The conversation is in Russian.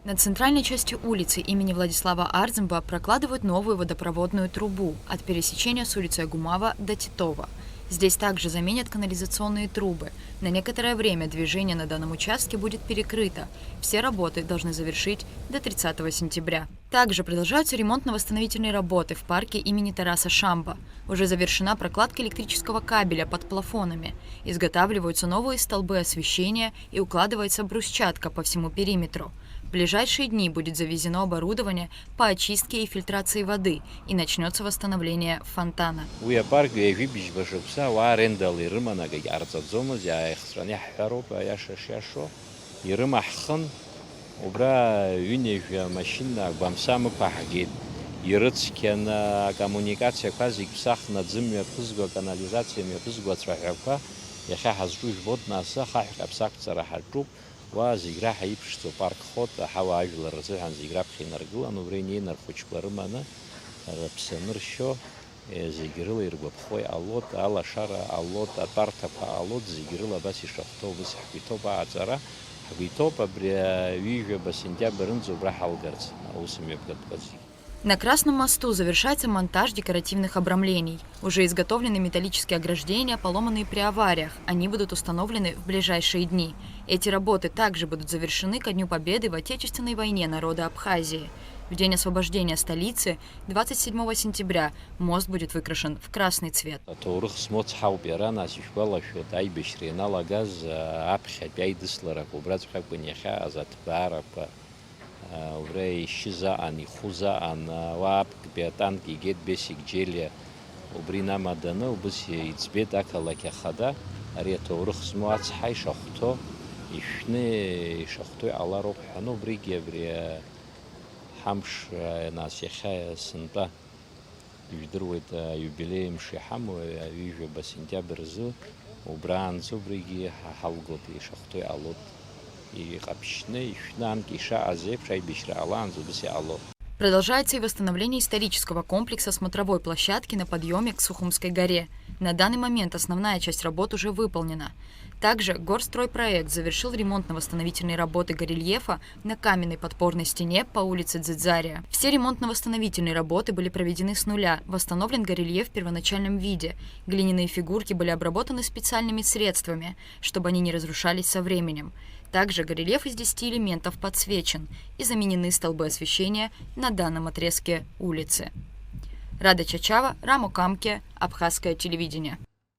На центральной части улицы имени Владислава Арзымба прокладывают новую водопроводную трубу от пересечения с улицы Агумава до Титова. Здесь также заменят канализационные трубы. На некоторое время движение на данном участке будет перекрыто. Все работы должны завершить до 30 сентября. Также продолжаются ремонтно-восстановительные работы в парке имени Тараса Шамба. Уже завершена прокладка электрического кабеля под плафонами. Изготавливаются новые столбы освещения и укладывается брусчатка по всему периметру. В ближайшие дни будет завезено оборудование по очистке и фильтрации воды и начнется восстановление фонтана. وزيجرا حيبشتو بارك خود حوا عجل الرزق عن زيجرا بخينر جل أنو بريني نرخوش برمانا بسمر شو زيجرا يرجع بخوي علوت على شارع علوت أبارتا علوت زيجرا بس يشوفتو بس حبيتو بعد زرا حبيتو ببريويجا بس إنتيا برنزو برا حالجرز أو سمي بقت بزي. На Красном мосту завершается монтаж декоративных обрамлений. Уже изготовлены металлические ограждения, поломанные при авариях. Они будут установлены в ближайшие дни. Эти работы также будут завершены ко Дню Победы в Отечественной войне народа Абхазии. В день освобождения столицы, 27 сентября, мост будет выкрашен в красный цвет. ورای شیزا آنی خوزا آن واب بیاتان کی گید بیسیک جیلی وبرینا مدنه وبس یتزبید اکلا که خدا اری تورخ سموات حی شخطو یشنی شخطو على روح حنو بریگی بری حمش ناسیخه سنتا یدروید یوبیلیم شی حمو یوجو بسنتیا برزو وبرانزو بریگی حلقوتی شخطو علوت. Продолжается и восстановление исторического комплекса смотровой площадки на подъеме к Сухумской горе. На данный момент основная часть работ уже выполнена. Также Горстройпроект завершил ремонтно-восстановительные работы горельефа на каменной подпорной стене по улице Дзидзария. Все ремонтно-восстановительные работы были проведены с нуля, восстановлен горельеф в первоначальном виде. Глиняные фигурки были обработаны специальными средствами, чтобы они не разрушались со временем. Также горельеф из 10 элементов подсвечен и заменены столбы освещения на данном отрезке улицы. Рада Чачава, Рамо Камке, Абхазское телевидение.